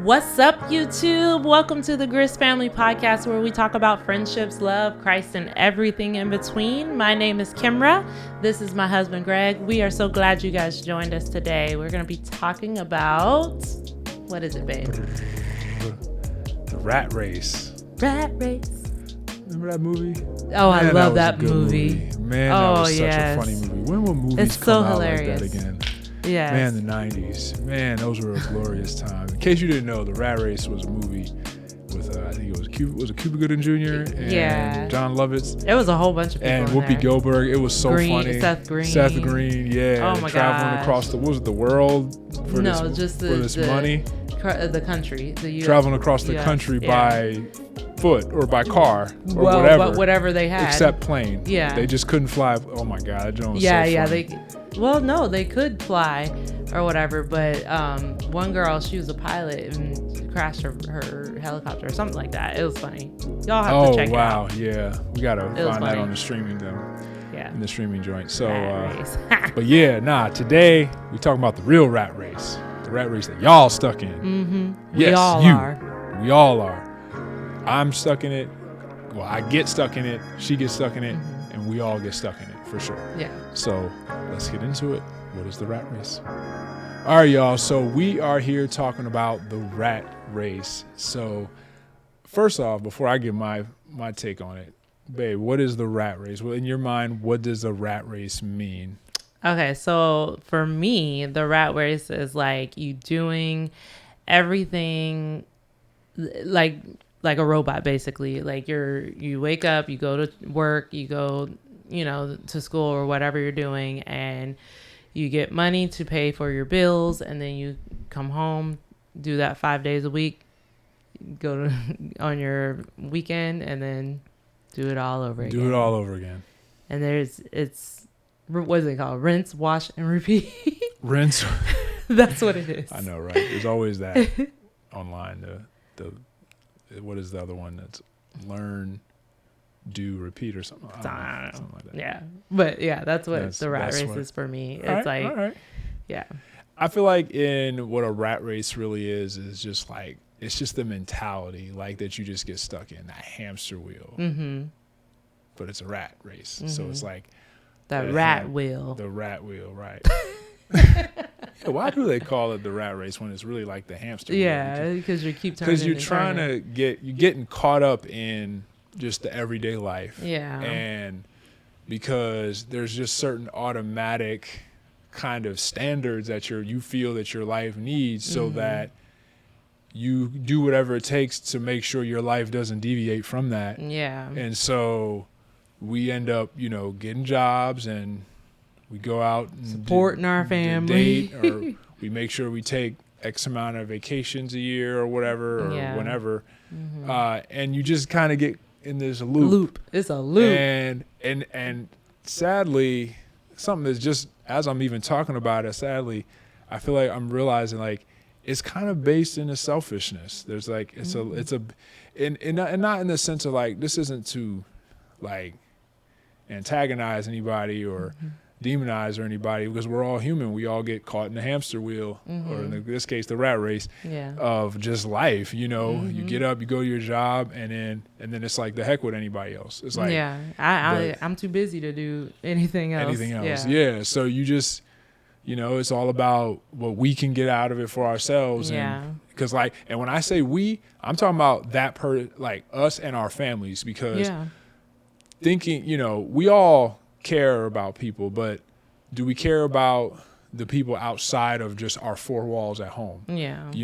What's up, YouTube? Welcome to the Grist Family Podcast, where we talk about friendships, love, Christ, and everything in between. My name is Kimra. This is my husband, Greg. We are so glad you guys joined us today. We're going to be talking about, what is it, babe? The Rat Race. Rat Race. Remember that movie? Oh, Man, I love was a that good movie. Man, that was such a funny movie. When will movies It's come so out hilarious. like that again? Yeah. Man, the 90s. Man, those were a glorious time. In case you didn't know, The Rat Race was a movie with, I think it was Cuba Gooding Jr. and John Lovitz. It was a whole bunch of people and in Whoopi there. Goldberg. It was so funny. Seth Green, yeah. Oh my traveling gosh. across the world for this money. The country, the U.S. Traveling across the US, country yeah. by foot or by car or whatever they had, except plane. Yeah, they just couldn't fly. Oh my god, that joint was yeah, so yeah. funny. They could fly or whatever, but one girl, she was a pilot and crashed her helicopter or something like that. It was funny. Y'all have to check it out. Yeah, we gotta find that funny. on the streaming in the streaming joint. So, but yeah, today we talking about the real rat race. The rat race that y'all stuck in. Mm-hmm. Yes, we all are. We all are. I'm stuck in it. Well, I get stuck in it. She gets stuck in it, and we all get stuck in it for sure. Yeah. So let's get into it. What is the rat race? All right, y'all. So we are here talking about the rat race. So first off, before I give my take on it, babe, what is the rat race? Well, in your mind, what does the rat race mean? Okay, so for me, the rat race is like you doing everything like a robot, basically. Like you wake up, you go to work, you go, to school or whatever you're doing, and you get money to pay for your bills, and then you come home, do that 5 days a week, go on your weekend, and then do it all over again. Do it all over again. And what is it called? Rinse, wash, and repeat. Rinse. That's what it is. I know, right? There's always that online. The what is the other one? That's learn, do, repeat, or something. I don't know. Something like that. Yeah, but yeah, that's what the rat race is for me. It's all right. Yeah. I feel like in what a rat race really is just like, it's just the mentality like that you just get stuck in, that hamster wheel. Mm-hmm. But it's a rat race, so it's like the rat wheel. The rat wheel, right? Yeah, why do they call it the rat race when it's really like the hamster wheel? Yeah, because you keep turning. Because you're getting caught up in just the everyday life. Yeah. And because there's just certain automatic kind of standards that you feel that your life needs, so that you do whatever it takes to make sure your life doesn't deviate from that. Yeah. And so we end up, getting jobs, and we go out and supporting our family, date, or we make sure we take X amount of vacations a year or whatever, or whenever. And you just kind of get in this loop. It's a loop. And sadly, something that's just, as I'm even talking about it, sadly, I feel like I'm realizing like it's kind of based in a selfishness. There's like, and not in the sense of like, this isn't to like antagonize anybody or demonize or anybody, because we're all human. We all get caught in the hamster wheel, or in this case, the rat race of just life. You get up, you go to your job, and then it's like the heck with anybody else. It's like, I'm too busy to do anything else. Yeah. So you just, it's all about what we can get out of it for ourselves. Because and when I say we, I'm talking about like us and our families, because thinking, we all care about people, but do we care about the people outside of just our four walls at home? And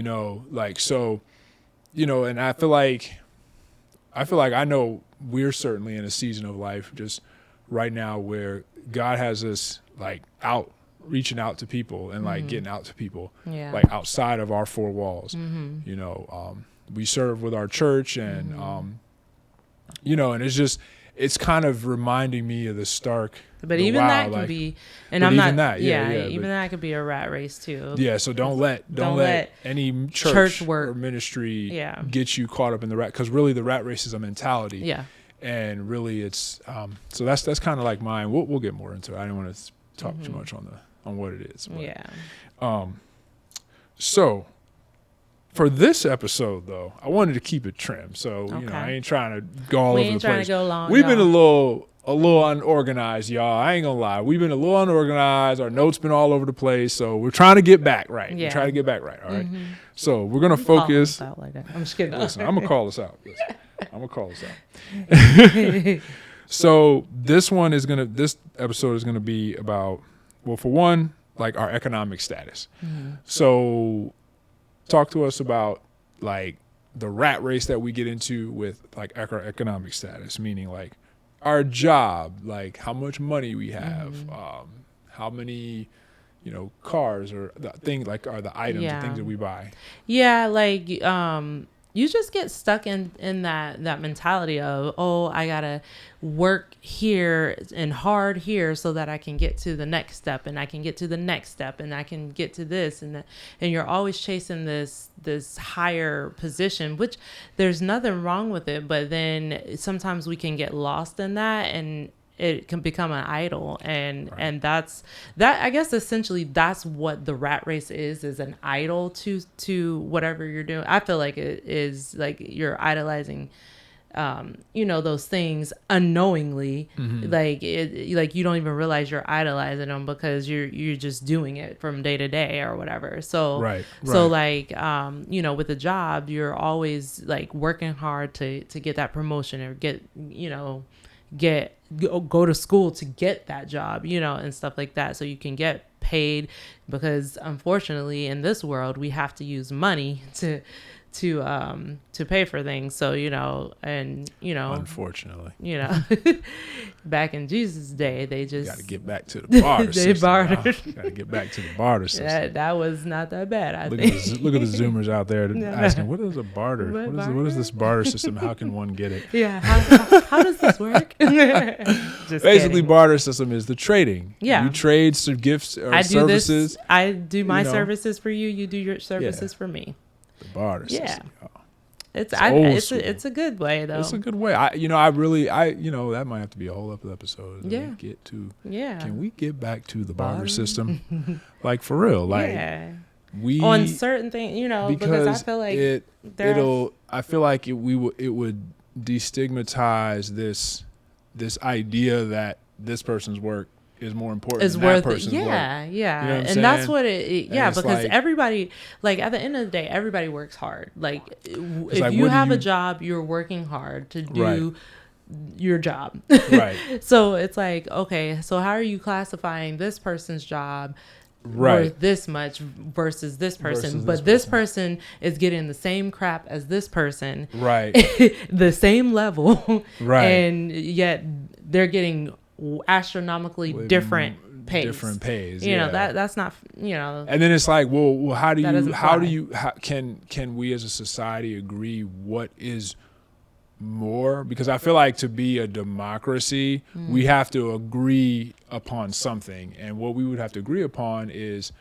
I feel like I know we're certainly in a season of life just right now where God has us like reaching out to people and like getting out to people like outside of our four walls. We serve with our church, and and it's kind of reminding me of the stark. But even that can be, and I'm not. Even that could be a rat race too. Yeah. So don't let any church work or ministry get you caught up in the rat, because really the rat race is a mentality. Yeah. And really it's so that's kind of like mine. We'll get more into it. I don't want to talk too much on what it is. But, so For this episode, though, I wanted to keep it trim. So, I ain't trying to go all over the place. We ain't trying to go long. We've been a little unorganized, y'all. I ain't gonna lie. We've been a little unorganized. Our notes been all over the place. So we're trying to get back right. Yeah. We're trying to get back right. All right. So we're gonna focus. Out like that. I'm just kidding. Listen, I'm gonna call this out. I'm gonna call this out. So this episode is gonna be about, well, for one, like our economic status. So talk to us about like the rat race that we get into with like our economic status, meaning like our job, like how much money we have, how many, cars or the things like are the items, the things that we buy. Yeah, like you just get stuck in that mentality of, oh, I gotta work here and hard here so that I can get to the next step, and I can get to the next step, and I can get to this and that. And you're always chasing this higher position, which there's nothing wrong with it, but then sometimes we can get lost in that, and it can become an idol, and that's I guess essentially that's what the rat race is an idol to whatever you're doing. I feel like it is like you're idolizing those things unknowingly, like you don't even realize you're idolizing them because you're just doing it from day to day or whatever. So so like with a job, you're always like working hard to get that promotion or go to school to get that job, and stuff like that, so you can get paid, because unfortunately in this world we have to use money to pay for things. So unfortunately, back in Jesus' day, they just got to get back to the barter they system. bartered. Got to get back to the barter system. That was not that bad. Look at the Zoomers out there asking, what is a barter? What is this barter system? How can one get it? Yeah, how does this work? Just basically kidding. Barter system is the trading. Yeah, you trade some gifts or services. I do my services for you. You do your services for me. The barter system. It's a good way though. It's a good way. That might have to be a whole other episode. Can we get back to the barter system? Like for real, like we on certain things, because I feel like it would destigmatize this idea that this person's work is more important than that person's work. And that's what because like, everybody, like at the end of the day, everybody works hard. Like if you have a job, you're working hard to do your job. Right. So it's like, okay, so how are you classifying this person's job worth this much versus this person? But this person is getting the same crap as this person. Right. The same level. Right. And yet they're getting astronomically different pays. That's not, And then it's like, well, how can we as a society agree what is more? Because I feel like to be a democracy, we have to agree upon something, and what we would have to agree upon is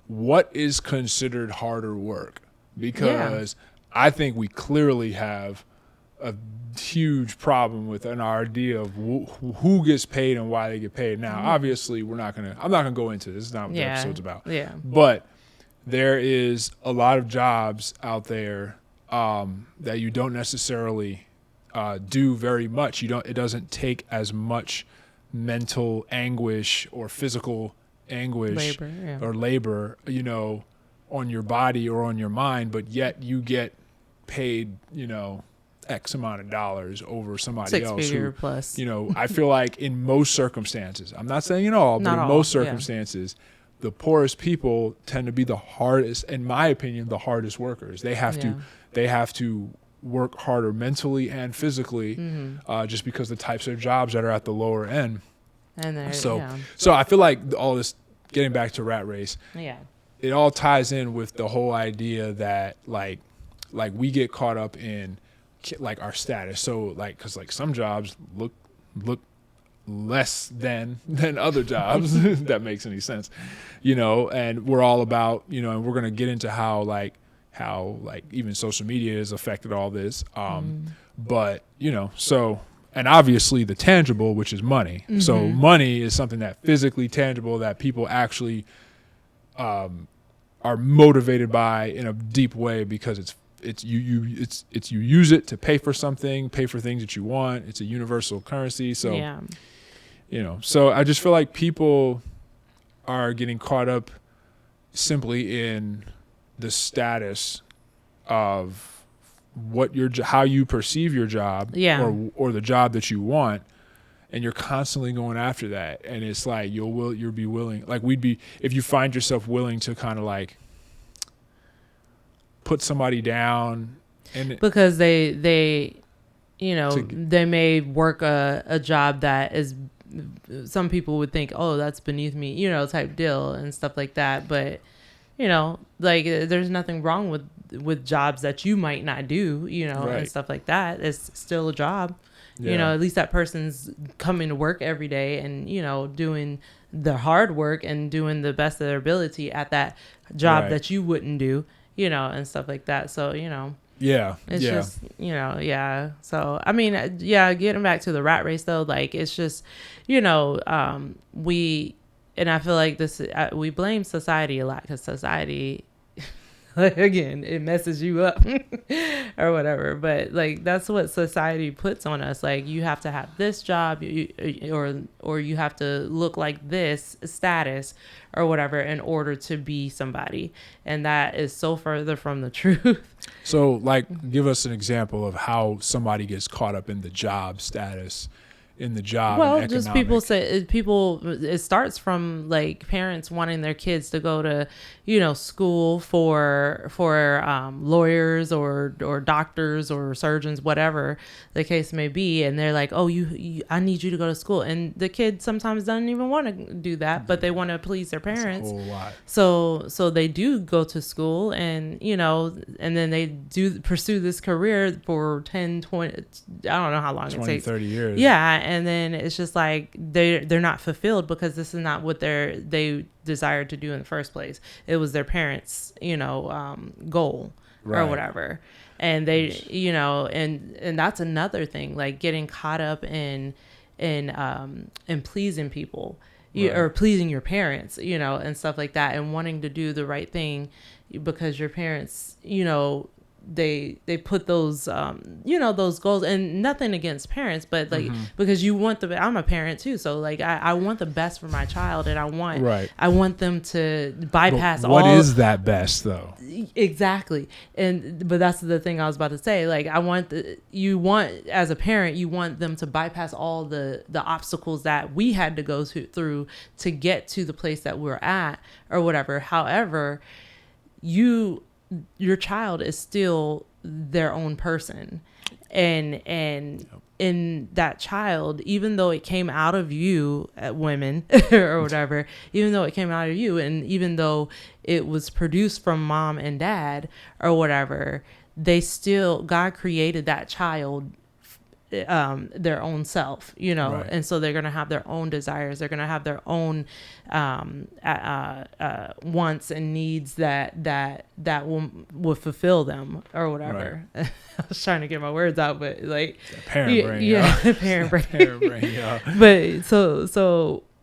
what is considered harder work. Because I think we clearly have a huge problem with an idea of who gets paid and why they get paid. Now, obviously, I'm not gonna go into this. This is not what the episode's about. Yeah. But there is a lot of jobs out there that you don't necessarily do very much. It doesn't take as much mental anguish or physical anguish or labor, on your body or on your mind, but yet you get paid, X amount of dollars over somebody else. 6-figure plus. I feel like in most circumstances, I'm not saying in all, but in most circumstances, the poorest people tend to be the hardest, in my opinion, the hardest workers. They have to work harder mentally and physically, just because the types of jobs that are at the lower end. And so I feel like all this, getting back to rat race, it all ties in with the whole idea that like we get caught up in like our status. So like, cause like some jobs look less than other jobs. If that makes any sense, and we're all about, and we're going to get into how even social media has affected all this. But, so, and obviously the tangible, which is money. So money is something that physically tangible that people actually, are motivated by in a deep way because it's you use it to pay for something, pay for things that you want. It's a universal currency. So Yeah. So I just feel like people are getting caught up simply in the status of how you perceive your job, Yeah. or the job that you want, and you're constantly going after that. And it's like you'll be willing, like if you find yourself willing to kind of like put somebody down, and Because they they may work a job that is, some people would think, oh, that's beneath me, type deal and stuff like that. But like, there's nothing wrong with jobs that you might not do, Right. and stuff like that. It's still a job. Yeah. At least that person's coming to work every day and doing the hard work and doing the best of their ability at that job Right. that you wouldn't do, and stuff like that. So Yeah. it's yeah. just, yeah. So, I mean, yeah, getting back to the rat race though, like, it's just, and I feel like we blame society a lot, because society, like, again, it messes you up or whatever. But like, that's what society puts on us. Like, you have to have this job, or you have to look like this status or whatever in order to be somebody. And that is so further from the truth. So, like, give us an example of how somebody gets caught up in the job status, in the job. Well, and just economic. it starts from like parents wanting their kids to go to, school for lawyers or doctors or surgeons, whatever the case may be. And they're like, oh, I need you to go to school. And the kid sometimes doesn't even want to do that, but they want to please their parents. That's a whole lot. So they do go to school, and and then they do pursue this career for 10, 20, I don't know how long 20, it takes. 30 years. Yeah, and then it's just like they're not fulfilled, because this is not what they desired to do in the first place. It was their parents, goal, Right. or whatever. And they, and that's another thing, like getting caught up in pleasing people, Right. or pleasing your parents, and stuff like that, and wanting to do the right thing because your parents, they put those those goals. And nothing against parents, but like, because you want I'm a parent too, so like I want the best for my child, and Right. I want them to bypass What is that best though? Exactly. But that's the thing I was about to say. Like, as a parent, you want them to bypass all the obstacles that we had to go through to get to the place that we're at, or whatever. However, your child is still their own person, and in that child, even though it came out of you, women or whatever, even though it came out of you, and even though it was produced from mom and dad or whatever, God created that child their own self, Right. and so they're going to have their own desires. They're going to have their own wants and needs that will fulfill them, or whatever. Right. I was trying to get my words out, but like, Parent brain. Yeah, parent brain. Parent brain. Yeah.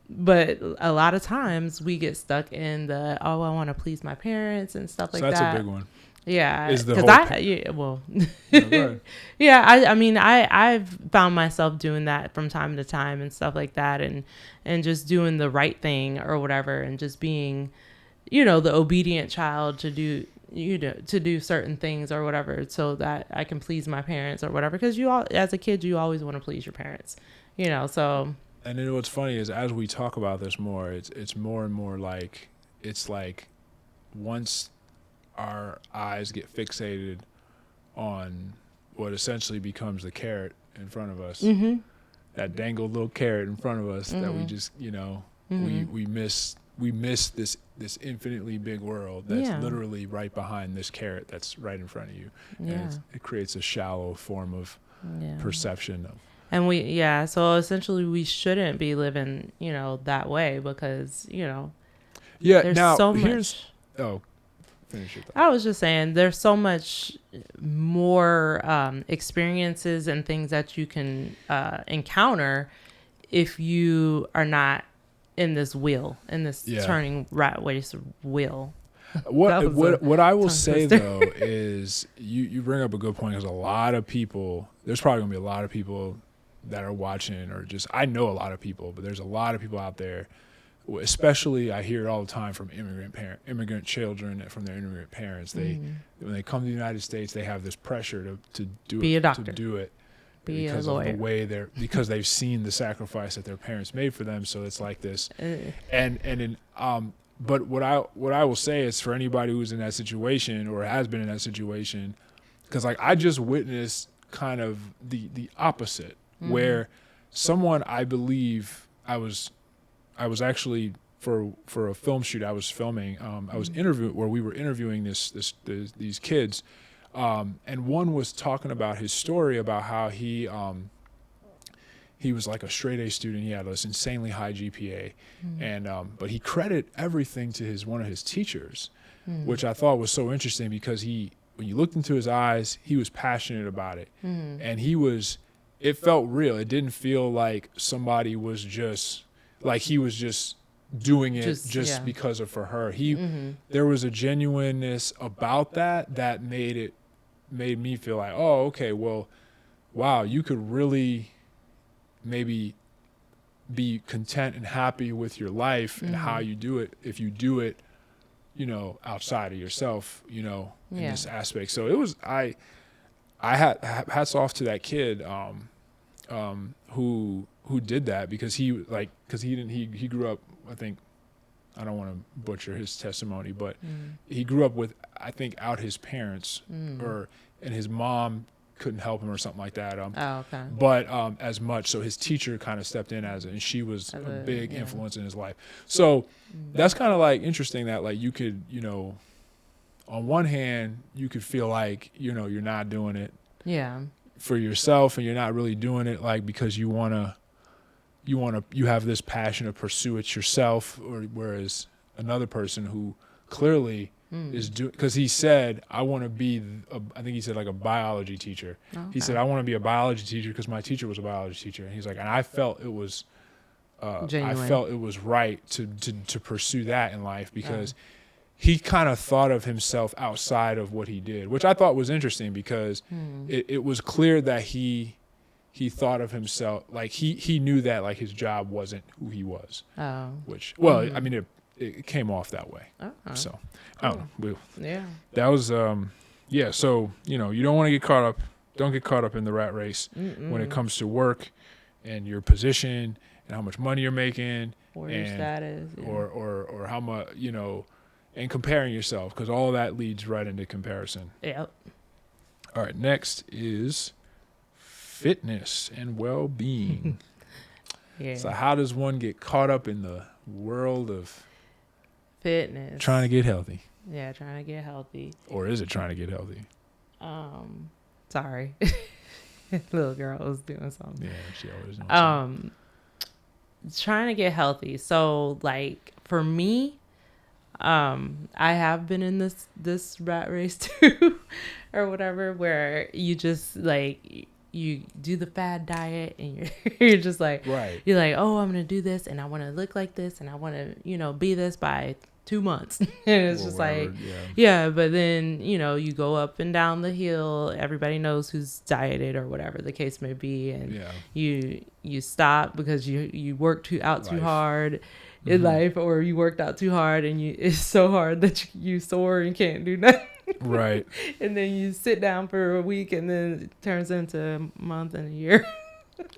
But a lot of times we get stuck in I want to please my parents and stuff like that. So that's a big one. Yeah, Is the because whole No, go ahead. yeah, I mean, I've found myself doing that from time to time and stuff like that, and just doing the right thing or whatever, and just being, the obedient child to do certain things or whatever, so that I can please my parents or whatever. Because as a kid, you always want to please your parents, so. And then what's funny is, as we talk about this more, it's more and more like, it's like once our eyes get fixated on what essentially becomes the carrot in front of us, that dangled little carrot in front of us, that we just, we miss this infinitely big world that's literally right behind this carrot that's right in front of you. Yeah. And it creates a shallow form of perception of. And so essentially we shouldn't be living, that way, because, there's now so here's much. Finish your thought. I was just saying, there's so much more experiences and things that you can encounter if you are not in this turning rat race wheel. That was a What I will tongue say twister. though is you bring up a good point, because a lot of people, there's probably gonna be a lot of people that are watching, or just, I know a lot of people, but there's a lot of people out there, especially I hear it all the time from immigrant children from their immigrant parents. They when they come to the United States, they have this pressure to do Be it, a doctor. to do it Be a because of lawyer. the way because they've seen the sacrifice that their parents made for them. So it's like this, and in but what I will say is, for anybody who's in that situation or has been in that situation, because like I just witnessed kind of the opposite, where someone, I believe, I was actually for a film shoot I was filming, I was we were interviewing these kids, and one was talking about his story about how he was like a straight A student. He had this insanely high GPA, and but he credited everything to one of his teachers, which I thought was so interesting, because when you looked into his eyes, he was passionate about it, and it felt real. It didn't feel like somebody was just like he was just doing it just because of for her. There was a genuineness about that made me feel like, oh, okay, well, wow, you could really maybe be content and happy with your life and how you do it if you do it, outside of yourself, in this aspect. So it was, I had hats off to that kid who did that, because he grew up, I think, I don't want to butcher his testimony, but he grew up with, I think, out his parents, and his mom couldn't help him or something like that. Okay. But as much, so his teacher kind of stepped in and she was a big influence in his life. So that's kind of like interesting that like you could, on one hand, you could feel like, you're not doing it for yourself, and you're not really doing it like because you have this passion to pursue it yourself, or whereas another person who clearly is doing, because he said, I want to be, I think he said like a biology teacher. Okay. He said, I want to be a biology teacher because my teacher was a biology teacher. And he's like, and I felt it was, right to pursue that in life, because he kind of thought of himself outside of what he did, which I thought was interesting, because it was clear that he thought of himself, like he knew that like his job wasn't who he was. Which, well, I mean, it came off that way. So I don't know. That was so you don't want to get caught up. Don't get caught up in the rat race when it comes to work and your position and how much money you're making, or your status, or how much, and comparing yourself, because all of that leads right into comparison. Yep. All right, next is fitness and well-being. So how does one get caught up in the world of fitness, trying to get healthy? Trying to get healthy. Or is it trying to get healthy? Sorry. Little girl was doing something. Yeah, she always doing something. Trying to get healthy. So like for me, I have been in this rat race too, or whatever, where you just like you do the fad diet and you're just like, right. You're like, oh, I'm gonna do this and I want to look like this and I want to be this by 2 months. And it's just whatever, like but then you go up and down the hill, everybody knows who's dieted or whatever the case may be, and you stop because you worked too hard in life, or you worked out too hard and it's so hard that you sore and can't do nothing. Right. And then you sit down for a week and then it turns into a month and a year.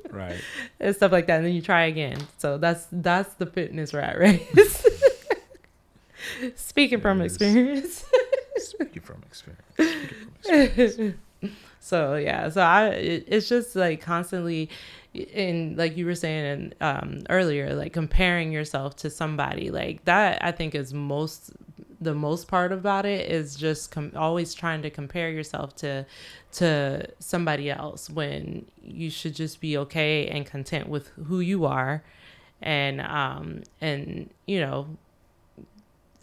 Right. And stuff like that. And then you try again. So that's the fitness rat race. Speaking from experience. So it's just like constantly, and like you were saying earlier, like comparing yourself to somebody, like that I think is the most part about it is just always trying to compare yourself to somebody else, when you should just be okay and content with who you are. And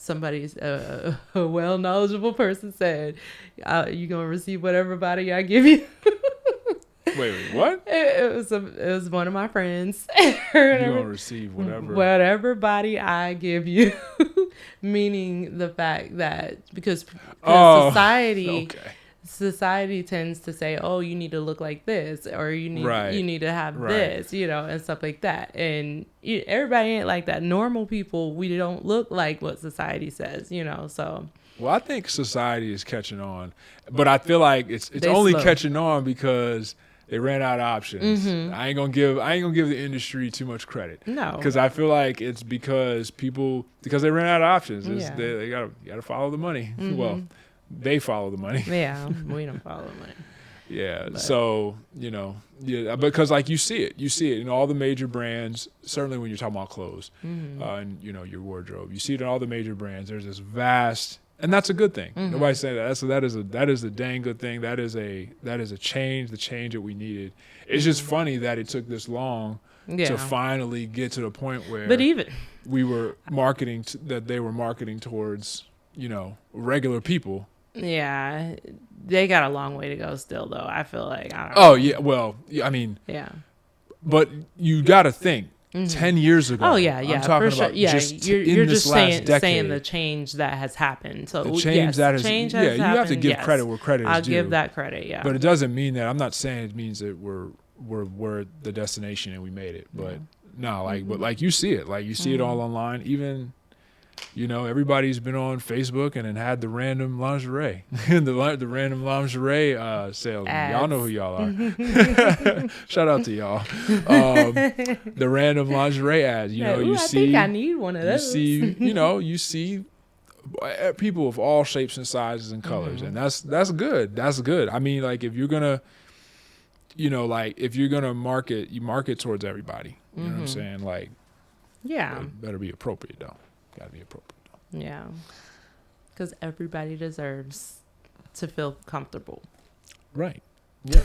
somebody's a well knowledgeable person said, you're gonna receive whatever body I give you. Wait, what? It was one of my friends. You're gonna receive whatever body I give you. Meaning the fact that because Oh, society okay. society tends to say, oh, you need to look like this, or you Right. need to have Right. this, and stuff like that. And everybody ain't like that. Normal people, we don't look like what society says, so Well, I think society is catching on, but I feel like it's they only slow. catching on because they ran out of options. I ain't gonna give the industry too much credit No. because I feel like it's because they ran out of options. Yeah. They gotta follow the money. Well, they follow the money. Yeah, we don't follow money. Yeah. But- So, because like you see it in all the major brands, certainly when you're talking about clothes, and your wardrobe, you see it in all the major brands. There's this vast, and that's a good thing. Nobody's saying that. That is a dang good thing. That is a change, the change that we needed. It's just funny that it took this long Yeah. to finally get to the point where But even we were marketing that they were marketing towards, regular people. yeah, they got a long way to go still, though. I feel like I don't Oh know. yeah, well, yeah, I mean, Yeah. but you got to think 10 years ago. Oh yeah, I'm talking for sure. about Yeah, just you're in this just last saying decade. the change that has happened. So The change yes, that has, change yeah, has you have to happened, give yes. credit where credit is I'll due. give that credit. Yeah, But it doesn't mean that. I'm not saying it means that we're the destination and we made it. But no, but like you see it, it all online. Even everybody's been on Facebook and then had the random lingerie, the random lingerie salesman. Y'all know who y'all are. Shout out to y'all. The random lingerie ads. I think I need one of those. You see people of all shapes and sizes and colors, and that's good. That's good. I mean, like if you're gonna, if you're gonna market, you market towards everybody. You know what I'm saying? Like, Yeah, it better be appropriate though. Gotta be appropriate though. yeah, because everybody deserves to feel comfortable. Right. Yeah.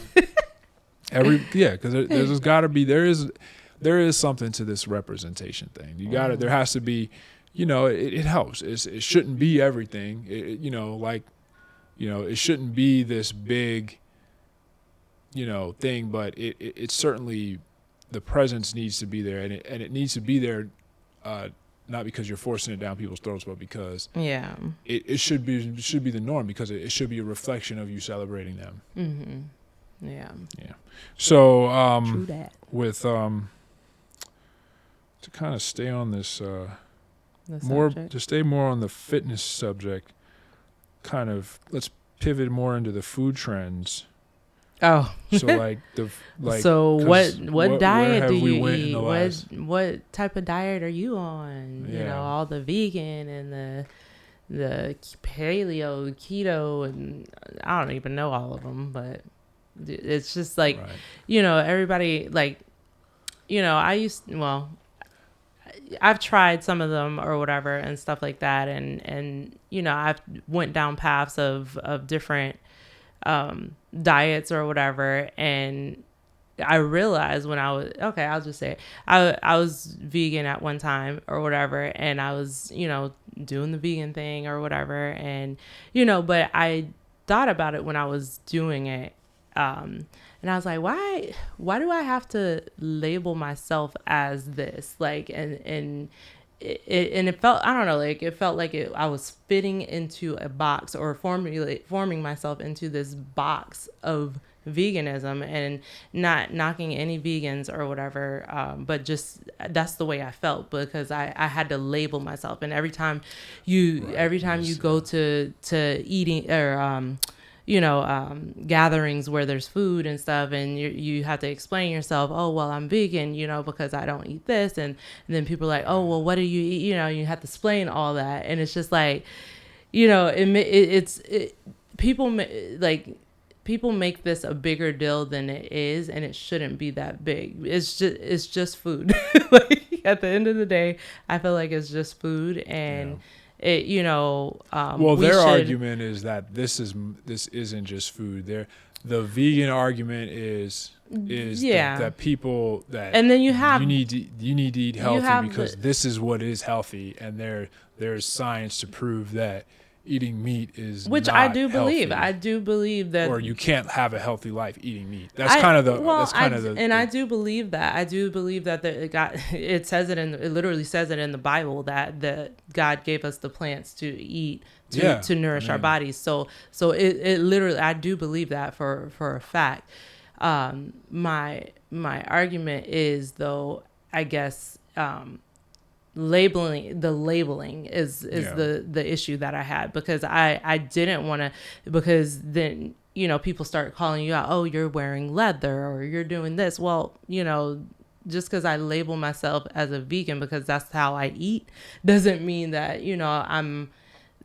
Because there's got to be there is something to this representation thing. You got to there has to be, it helps. It shouldn't be everything. It shouldn't be this big, thing, but it's certainly the presence needs to be there, and it needs to be there, not because you're forcing it down people's throats, but because Yeah. it should be the norm, because it should be a reflection of you celebrating them. Yeah. Yeah. So True that. with to kind of stay on this The more subject. to stay more on the fitness subject, kind of let's pivot more into the food trends. Oh. So So 'cause what diet where have do we you went in eat? the last- What type of diet are you on? Yeah. All the vegan and the paleo, keto, and I don't even know all of them, but it's just like, Right. Everybody I've tried some of them or whatever and stuff like that, and I've went down paths of different diets or whatever, and I realized when I'll just say it. I was vegan at one time or whatever, and I was doing the vegan thing or whatever, and but I thought about it when I was doing it, and I was like, why do I have to label myself as this, like, and it felt, I don't know, like it felt like I was fitting into a box, or forming myself into this box of veganism, and not knocking any vegans or whatever, but just that's the way I felt, because I had to label myself. And every time you go to eating or gatherings where there's food and stuff, and you have to explain yourself, oh well, I'm vegan, because I don't eat this, and then people are like, oh well, what do you eat? You have to explain all that, and it's just like, people make this a bigger deal than it is, and it shouldn't be that big. It's just food. Like at the end of the day, I feel like it's just food, and their argument is that this isn't just food. The vegan argument is that people that, and then you need to eat healthy because this is what is healthy, and there's science to prove that eating meat is which not I do believe. healthy. I do believe that, or you can't have a healthy life eating meat. That's kind of the. I do believe that. I do believe that it says it literally says it in the Bible that God gave us the plants to eat to nourish our bodies. So it literally, I do believe that for a fact. My argument is, though, I guess, labeling is the issue that I had, because I didn't want to, because then, people start calling you out. Oh, you're wearing leather, or you're doing this. Well, just because I label myself as a vegan because that's how I eat doesn't mean that, I'm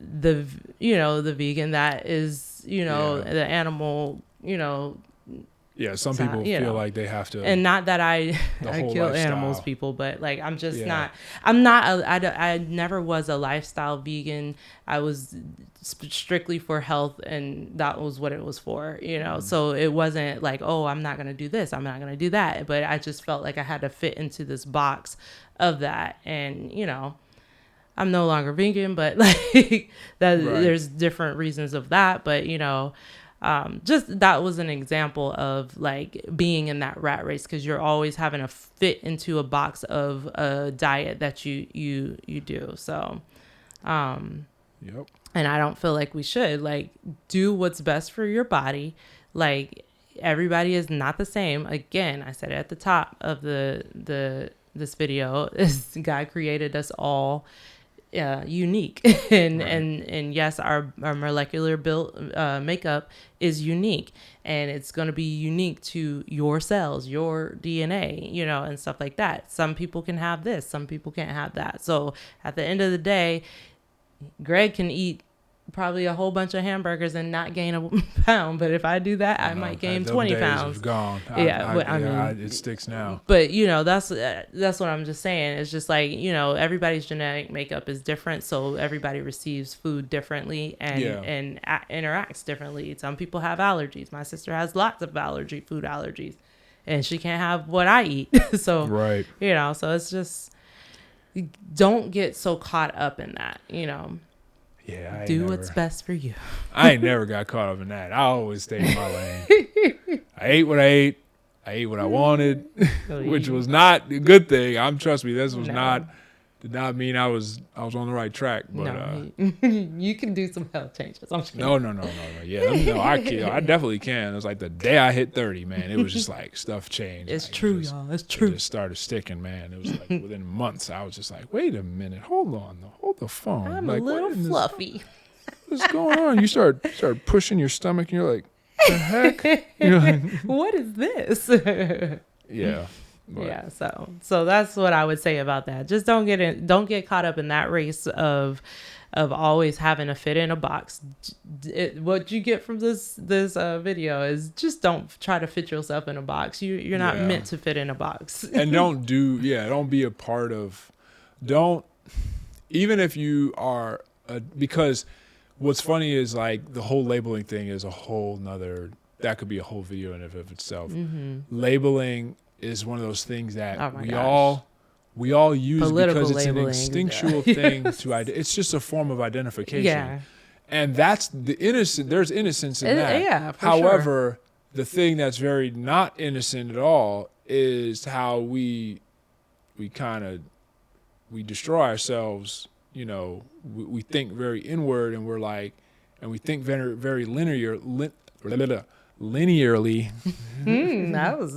the vegan that is, the animal, Yeah, some people feel like they have to, and not that I kill lifestyle. animals, people, but like I'm just not. I never was a lifestyle vegan. I was strictly for health, and that was what it was for. So it wasn't like, oh, I'm not gonna do this, I'm not gonna do that. But I just felt like I had to fit into this box of that, and I'm no longer vegan, but like that, there's different reasons of that, but just that was an example of like being in that rat race, because you're always having to fit into a box of a diet that you do. So Yep. and I don't feel like we should, like, do what's best for your body. Like, everybody is not the same. Again, I said it at the top of this video, is God created us all unique, and yes, our molecular build makeup is unique, and it's going to be unique to your cells, your DNA, and stuff like that. Some people can have this, some people can't have that. So at the end of the day, Greg can eat probably a whole bunch of hamburgers and not gain a pound, but if I do that, I might gain 20 pounds. Gone. It sticks now. But that's what I'm just saying. It's just like, everybody's genetic makeup is different, so everybody receives food differently and interacts differently. Some people have allergies. My sister has lots of food allergies, and she can't have what I eat. So so it's just, don't get so caught up in that. Yeah, do what's best for you. I ain't never got caught up in that. I always stayed in my lane. I ate what I ate. I ate what I wanted, which was not a good thing. Trust me, this was did not mean I was on the right track. But you can do some health changes. I'm kidding. No. Yeah, I definitely can. It was like the day I hit 30, man. It was just like stuff changed. It's like, true, y'all. It's true. It just started sticking, man. It was like within months, I was just like, wait a minute, hold on, hold the phone. I'm like, a little fluffy. What's going on? You start pushing your stomach, and you're like, the heck? What is this? Yeah. But. Yeah, so that's what I would say about that. Just don't get caught up in that race of always having to fit in a box. What you get from this video is, just don't try to fit yourself in a box. You're not meant to fit in a box. And don't be a part of, even if you are, because what's funny is, like, the whole labeling thing is a whole nother, that could be a whole video in and of itself. Mm-hmm. Labeling is one of those things that we all use political because it's an labeling, instinctual thing it's just a form of identification. Yeah. And that's the innocent. There's innocence in that. Yeah, for However, sure. The thing that's very not innocent at all is how we destroy ourselves. We think very inward, and we're like, and we think very, very linearly. That was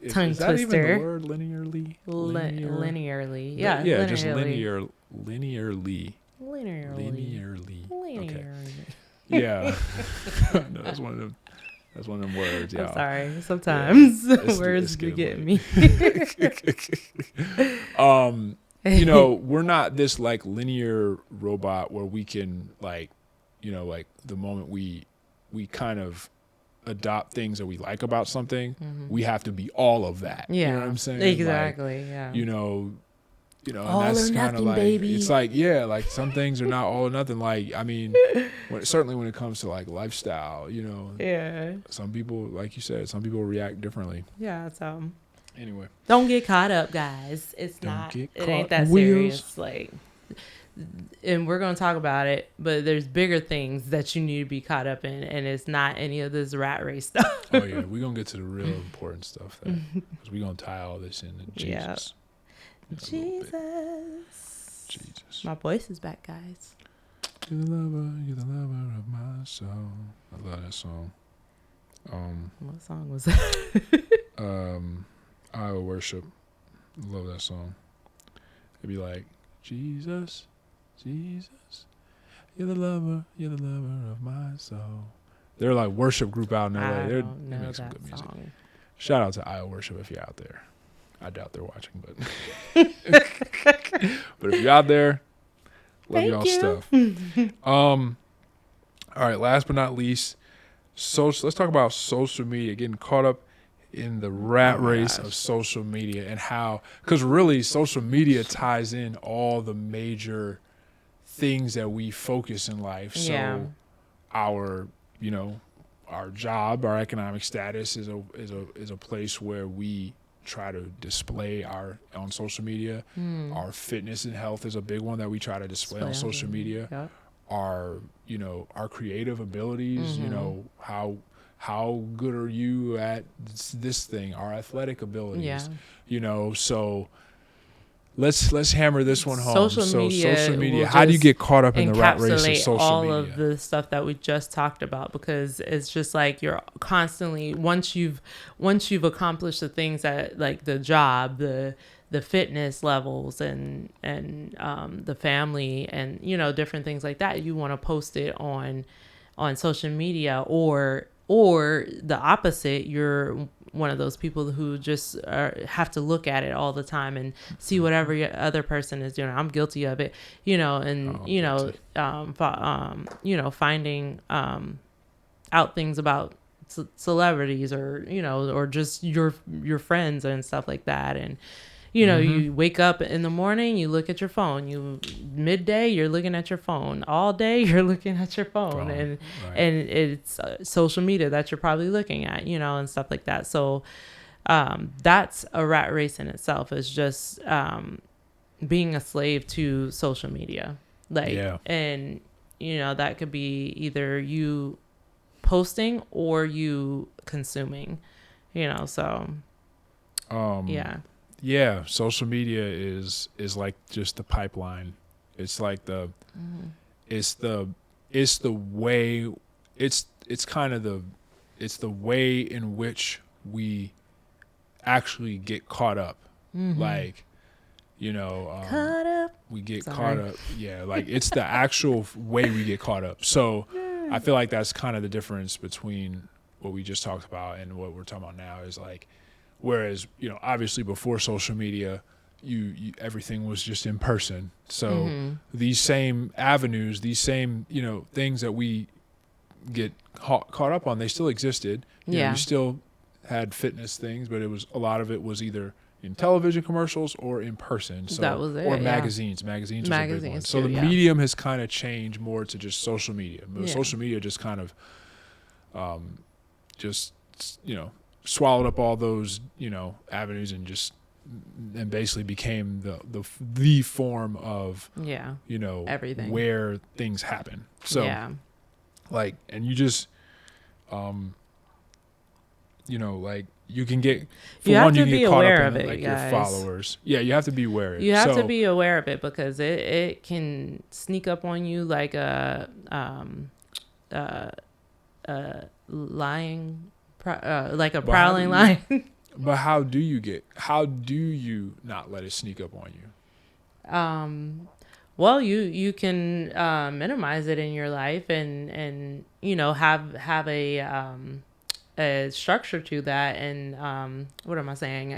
tongue is that twister. even the word, linearly? Linearly. Yeah. Yeah, linearly. just linearly. Okay. Yeah. No, that's one of them words. Yeah. I'm sorry. Sometimes words do get me. We're not this like linear robot where we can like the moment we kind of adopt things that we like about something, we have to be all of that. Yeah. You know what I'm saying? Exactly. Like, yeah. And all that's or kind of nothing, like, baby. it's like, like some things are not all or nothing. Like, I mean, certainly when it comes to like lifestyle, Yeah. some people, like you said, some people react differently. Yeah. So anyway, don't get caught up, guys. It ain't that serious. Like, and we're going to talk about it, but there's bigger things that you need to be caught up in, and it's not any of this rat race stuff. Oh yeah, we're gonna get to the real important stuff, because we're gonna tie all this into Jesus. Jesus. My voice is back, guys. You're the lover of my soul. I love that song. What song was that? Iowa Worship. Love that song. It'd be like, Jesus, Jesus, you're the lover of my soul. They're like worship group out in LA. I They don't know make some that good music. song. Shout out to Iowa Worship if you're out there. I doubt they're watching, but but if you're out there, love y'all stuff. All right, last but not least, let's talk about social media, getting caught up in the rat race of social media, and how, because really social media ties in all the major things that we focus in life. So our, our job, our economic status is a place where we try to display on social media. Our fitness and health is a big one that we try to display on social media. Yep. Our creative abilities, how good are you at this thing, our athletic abilities, so let's hammer this one home. Social media, how do you get caught up in the rat race of social media? All of the stuff that we just talked about, because it's just like you're constantly, once you've accomplished the things that, like the job, the fitness levels, and the family, and different things like that, you want to post it on social media, or the opposite, you're one of those people who just have to look at it all the time and see whatever your other person is doing. I'm guilty of it, finding out things about celebrities, or just your friends and stuff like that. And you wake up in the morning, you look at your phone. Midday, you're looking at your phone. All day, you're looking at your phone. And it's social media that you're probably looking at, and stuff like that. So that's a rat race in itself, is just being a slave to social media. And, that could be either you posting or you consuming, so yeah, social media is like just the pipeline. It's like it's the way, it's the way in which we actually get caught up. Like, caught up. We get caught up. Yeah, like it's the actual way we get caught up. So I feel like that's kind of the difference between what we just talked about and what we're talking about now, is like, whereas, obviously before social media, you everything was just in person. So these same avenues, these same, things that we get caught up on, they still existed. You still had fitness things, but a lot of it was either in television commercials or in person. So that was it, or magazines. Magazines was a big one. So the medium has kind of changed more to just social media. Social media just kind of swallowed up all those, avenues, and basically became the form of, everything, where things happen. So like, and you just, like, you can get, for one, you can get caught up in like your followers. Yeah, you have to be aware of it. You have to be aware of it, because it can sneak up on you like a lying, like a prowling lion. But how do you not let it sneak up on you? Well, you can minimize it in your life, and have a structure to that, and what am I saying?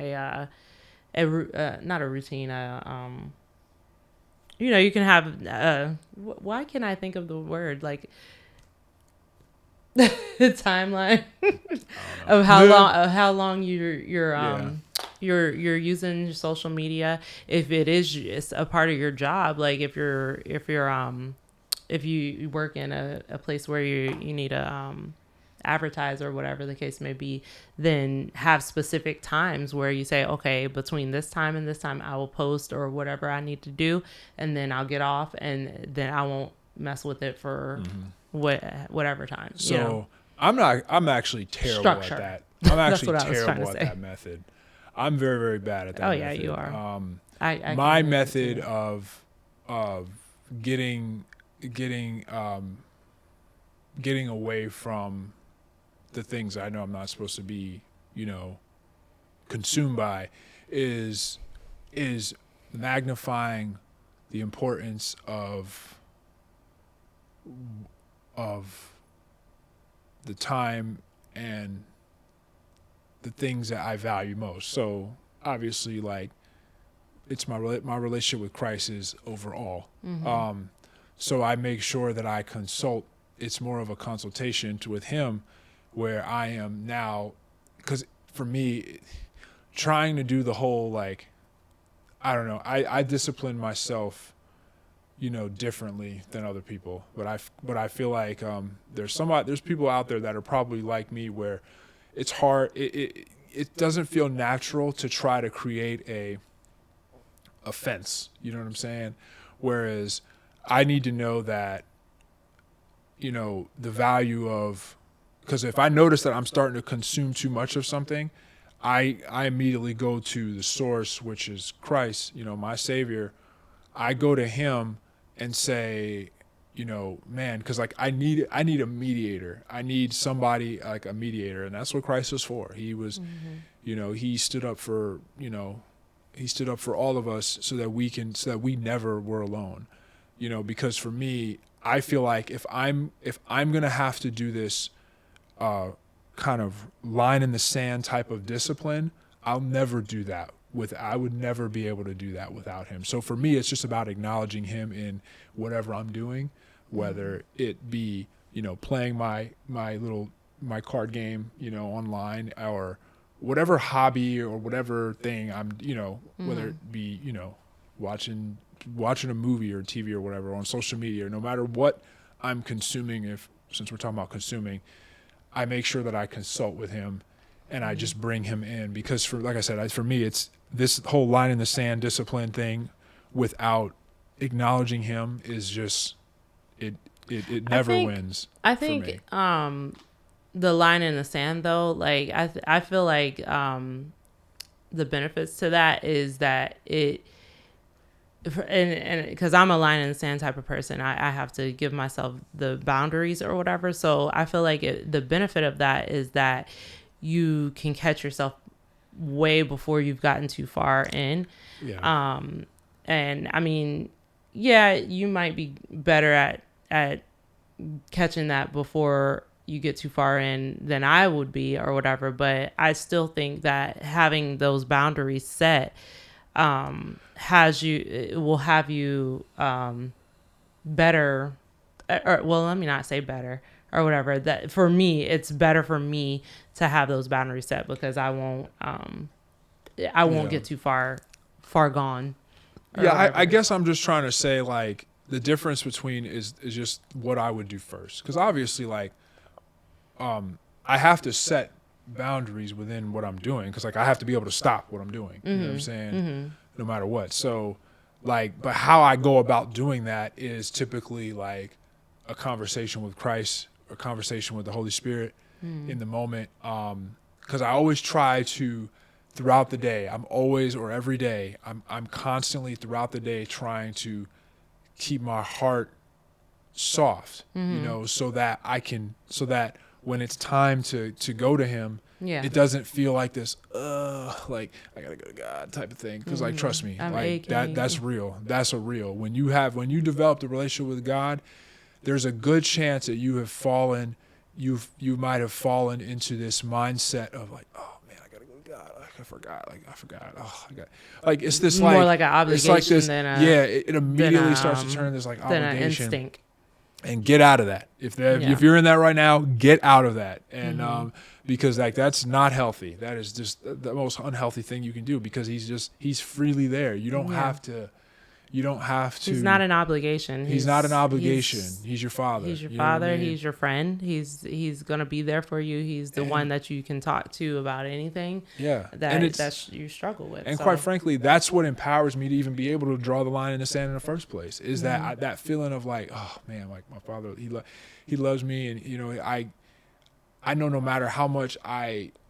Not a routine. You can have. Why can't I think of the word, like the timeline of how long you're using social media, if it is just a part of your job. Like if you work in a place where you need to advertise or whatever the case may be, then have specific times where you say, okay, between this time and this time I will post or whatever I need to do, and then I'll get off, and then I won't mess with it for whatever time. So you know? I'm actually terrible Structure. at that. I'm actually What I was trying terrible to at say. that method. I'm very, very bad at that Oh, method. yeah, you are. I My can method relate to of getting away from the things I know I'm not supposed to be, consumed by is magnifying the importance of the time and the things that I value most. So obviously, like, it's my relationship with Christ is overall. So I make sure that I consult. It's more of a consultation with Him, where I am now, because for me, trying to do the whole, like, I don't know, I discipline myself, differently than other people. But I feel like there's people out there that are probably like me, where it's hard. It doesn't feel natural to try to create a fence. You know what I'm saying? Whereas I need to know that, the value of, because if I notice that I'm starting to consume too much of something, I immediately go to the source, which is Christ, my Savior. I go to Him and say, man, because like I need a mediator. I need somebody like a mediator, and that's what Christ was for. He was, He stood up for, He stood up for all of us so that we never were alone. Because for me, I feel like if I'm gonna have to do this kind of line in the sand type of discipline, I'll never do that. I would never be able to do that without Him. So for me, it's just about acknowledging Him in whatever I'm doing, whether it be, playing my card game, online, or whatever hobby or whatever thing I'm, whether it be, watching a movie or TV or whatever on social media, no matter what I'm consuming, since we're talking about consuming, I make sure that I consult with Him and I just bring Him in, because like I said, for me, it's this whole line in the sand discipline thing without acknowledging Him is just, it never wins. I for me. think the line in the sand, though, like I feel like the benefits to that is that and because I'm a line in the sand type of person, I have to give myself the boundaries or whatever. So I feel like the benefit of that is that you can catch yourself way before you've gotten too far in. Yeah. And I mean, yeah, you might be better at catching that before you get too far in than I would be or whatever. But I still think that having those boundaries set will have you better, or well, let me not say better or whatever. That for me, it's better for me to have those boundaries set, because I won't get too far gone. Yeah, I guess I'm just trying to say, like, the difference between is just what I would do first, because obviously, like, I have to set boundaries within what I'm doing, because like I have to be able to stop what I'm doing. You know what I'm saying? No matter what. So, like, but how I go about doing that is typically like a conversation with Christ, a conversation with the Holy Spirit in the moment. Because I always try to, throughout the day, or every day, I'm constantly throughout the day trying to keep my heart soft, so that when it's time to go to Him, it doesn't feel like this, like I gotta go to God type of thing. Because like, trust me, I'm like aching. that's real. That's a real. When you develop the relationship with God, there's a good chance that you might have fallen into this mindset of like, oh man, I gotta go to God. I forgot. Oh, I got. Like, it's this More like, like an obligation, it's like this, than it immediately starts to turn this like than an obligation. instinct. And get out of that. If you're in that right now, get out of that. And because like that's not healthy. That is just the most unhealthy thing you can do, because he's freely there. You don't have to. You don't have to. He's not an obligation. He's not an obligation. He's your father. He's your You know what I father. mean? He's your friend. He's gonna be there for you. He's the one that you can talk to about anything. Yeah, that you struggle with. And so. quite frankly, that's what empowers me to even be able to draw the line in the sand in the first place. Is that that feeling of like, oh man, like my father, he loves me, and you know, I know no matter how much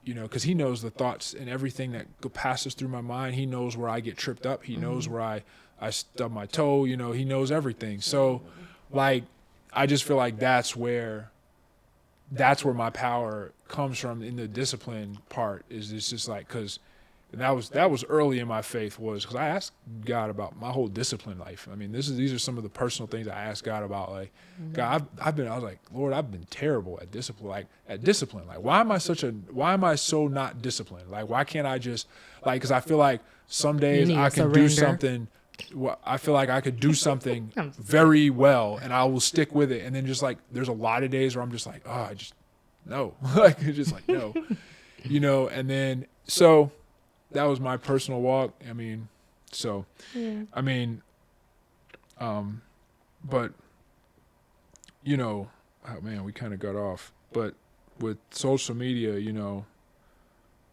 because he knows the thoughts and everything that passes through my mind. He knows where I get tripped up. He knows where I stub my toe. You know, he knows everything. So, like, I just feel like that's where my power comes from in the discipline part. Is it's just like, because that was early in my faith, was because I asked God about my whole discipline life. I mean, these are some of the personal things I asked God about. Like, God, I was like, Lord, I've been terrible at discipline. Like, why am I so not disciplined? Like, why can't I just, like, because I feel like some days I can do something. I feel like I could do something very well, and I will stick with it. And then just like, there's a lot of days where I'm just like, oh, I just no, like it's just like no, you know. And then so that was my personal walk. I mean, so I mean, but you know, oh man, we kind of got off. But with social media, you know,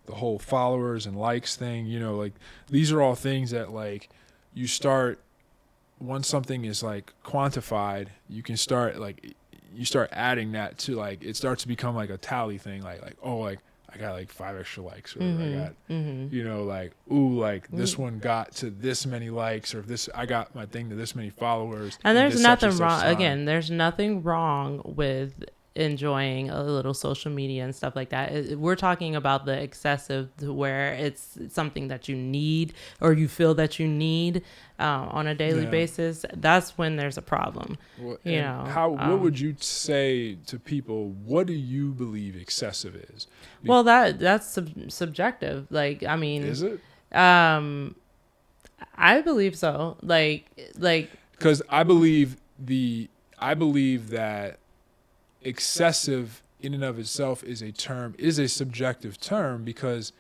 the whole followers and likes thing, you know, like these are all things that like. You start, once something is like quantified, you can start adding that to like, it starts to become like a tally thing. Like, oh, like I got like 5 extra likes, or I got, you know, like, ooh, like this one got to this many likes, or I got my thing to this many followers. And there's nothing wrong. Again, there's nothing wrong with enjoying a little social media and stuff like that. We're talking about the excessive, to where it's something that you need, or you feel that you need on a daily basis. That's when there's a problem. Well, you know, what would you say to people? What do you believe excessive is? Well, that's subjective. Like, I mean, is it? I believe so. Like, because I believe that excessive in and of itself is a subjective term, because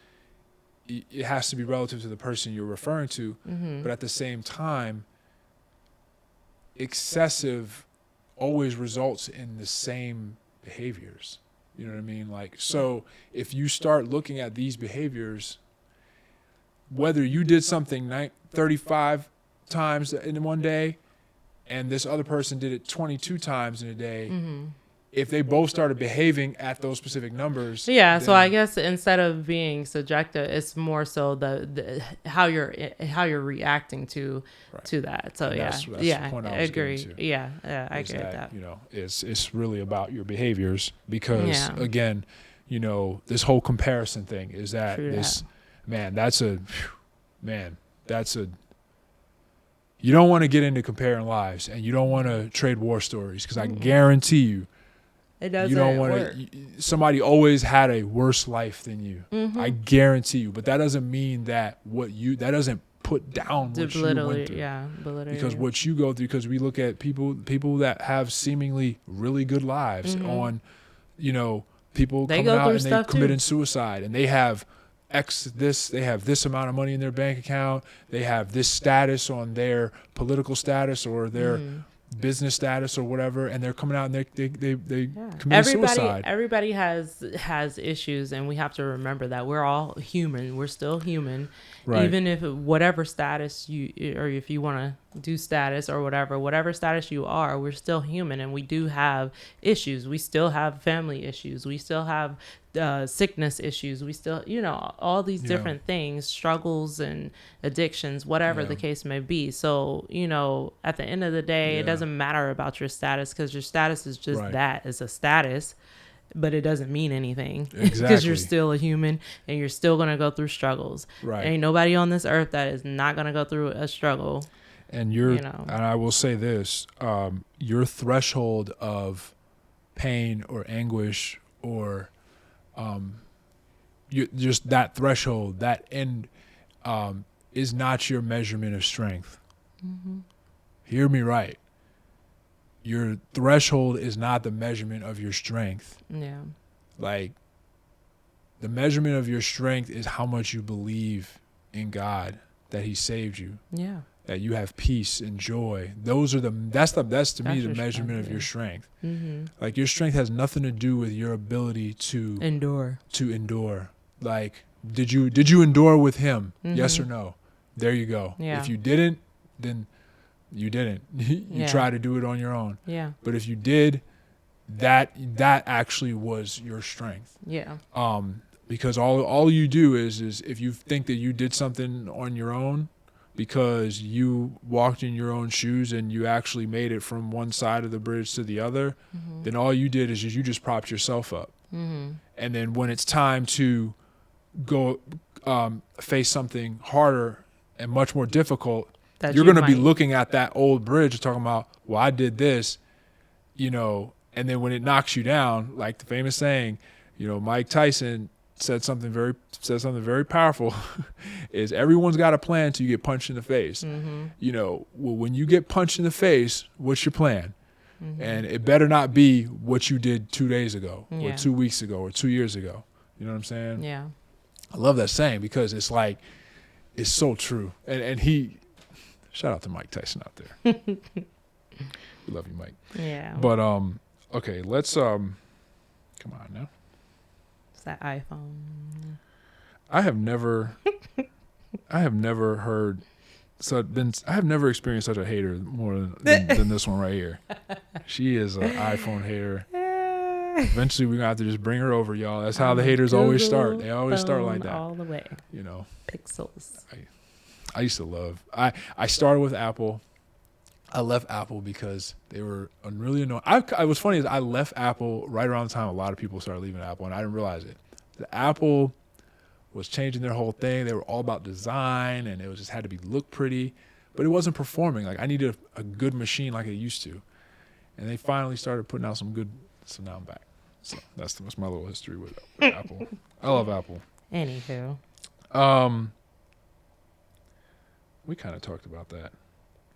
it has to be relative to the person you're referring to. But at the same time, excessive always results in the same behaviors. You know what I mean? Like, so if you start looking at these behaviors, whether you did something 35 times in one day and this other person did it 22 times in a day, if they both started behaving at those specific numbers. Yeah, so I guess instead of being subjective, it's more so the how you're reacting to that. So that's the point I agree. Yeah, I agree with that. You know, it's really about your behaviors, because again, you know, this whole comparison thing is that you don't want to get into comparing lives, and you don't want to trade war stories, because I guarantee you, it doesn't you don't want to. Somebody always had a worse life than you. I guarantee you. But that doesn't mean that that doesn't put down what you went through. Yeah, because what you go through. Because we look at people that have seemingly really good lives on, you know, people coming out and they committing suicide, and they have they have this amount of money in their bank account. They have this status on their political status or their business status or whatever, and they're coming out and they commit suicide. Everybody has issues, and we have to remember that we're all human. We're still human, right? Even if whatever status or if you want to do status or whatever status you are, we're still human, and we do have issues. We still have family issues. We still have sickness issues. We still, you know, all these different things, struggles and addictions, whatever the case may be. So, you know, at the end of the day, it doesn't matter about your status, because your status is just that. It's a status, but it doesn't mean anything. Exactly. Because you're still a human, and you're still going to go through struggles. Right. Ain't nobody on this earth that is not going to go through a struggle. And and I will say this, your threshold of pain or anguish or just that threshold, that end, is not your measurement of strength. Hear me right. Your threshold is not the measurement of your strength. Yeah. Like, the measurement of your strength is how much you believe in God, that He saved you. Yeah. that you have peace and joy. That's to me the your measurement strength, of your strength. Mm-hmm. Like your strength has nothing to do with your ability to endure. Like did you endure with him? Mm-hmm. Yes or no? There you go. Yeah. If you didn't, then you didn't. You try to do it on your own. Yeah. But if you did, that actually was your strength. Yeah. Because all you do is if you think that you did something on your own because you walked in your own shoes and you actually made it from one side of the bridge to the other, Mm-hmm. then all you did is you just propped yourself up. Mm-hmm. And then when it's time to go face something harder and much more difficult, you're going to be looking at that old bridge and talking about, well, I did this, and then when it knocks you down, like the famous saying, Mike Tyson said something very powerful is everyone's got a plan till you get punched in the face. Mm-hmm. When you get punched in the face, what's your plan? Mm-hmm. And it better not be what you did 2 days ago or 2 weeks ago or 2 years ago. You know what I'm saying? Yeah. I love that saying because it's like, it's so true. And he, shout out to Mike Tyson out there. We love you, Mike. Yeah. But, okay, let's, come on now. It's that iPhone. I have never heard, I have never experienced such a hater more than this one right here. She is an iPhone hater. Eventually, we're going to have to just bring her over, y'all. That's how the haters always start. They always start like that. All the way. Pixels. I used to love, I started with Apple. I left Apple because they were really annoying. What's funny is I left Apple right around the time a lot of people started leaving Apple, and I didn't realize it. The Apple was changing their whole thing. They were all about design, and it just had to look pretty, but it wasn't performing. Like I needed a good machine like it used to, and they finally started putting out some good. So now I'm back. So that's my little history with Apple. I love Apple. Anywho, we kind of talked about that.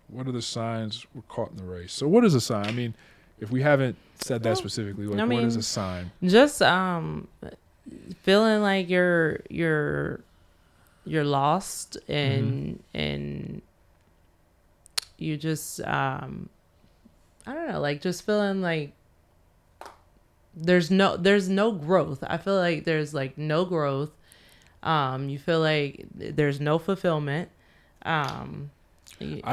What are the signs we're caught in the race? So what is a sign? I mean, if we haven't said that specifically, what is a sign? Just feeling like you're lost and you just I don't know, like just feeling like there's no growth. I feel like there's like no growth. You feel like there's no fulfillment. I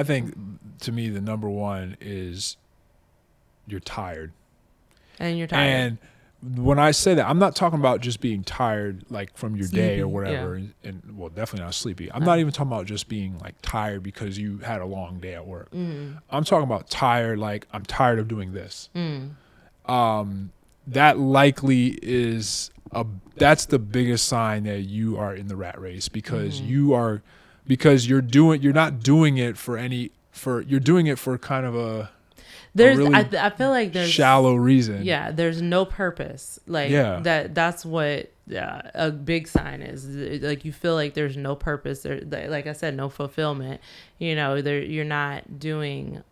think to me the number one is you're tired. And you're tired. And when I say that, I'm not talking about just being tired like from your day or whatever, and well, definitely not sleepy. I'm not even talking about just being like tired because you had a long day at work. I'm talking about tired like I'm tired of doing this. That likely is that's the biggest sign that you are in the rat race because you're not doing it you're doing it for kind of a really I feel like there's shallow reason. Yeah, there's no purpose. Like that's what a big sign is. Like you feel like there's no purpose. There, like I said, no fulfillment. You're not doing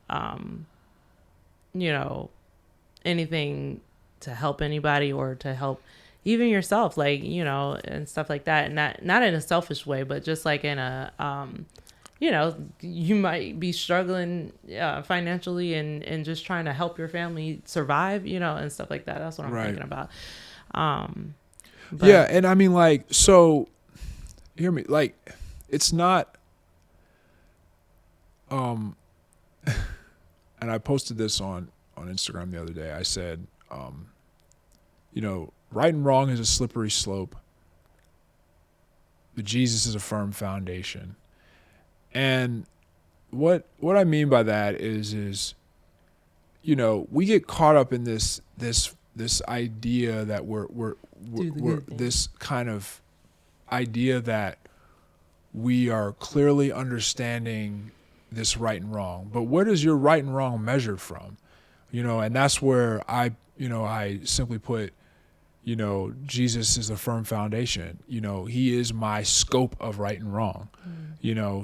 anything to help anybody or to help even yourself, like, and stuff like that. And not in a selfish way, but just like in a, you might be struggling financially and just trying to help your family survive, and stuff like that. That's what I'm thinking about. Yeah. And I mean, like, so hear me, like, it's not, and I posted this on Instagram the other day. I said, right and wrong is a slippery slope, but Jesus is a firm foundation. And what I mean by that is we get caught up in this idea that we're this kind of idea that we are clearly understanding this right and wrong. But what is your right and wrong measured from? And that's where I simply put, Jesus is a firm foundation. He is my scope of right and wrong.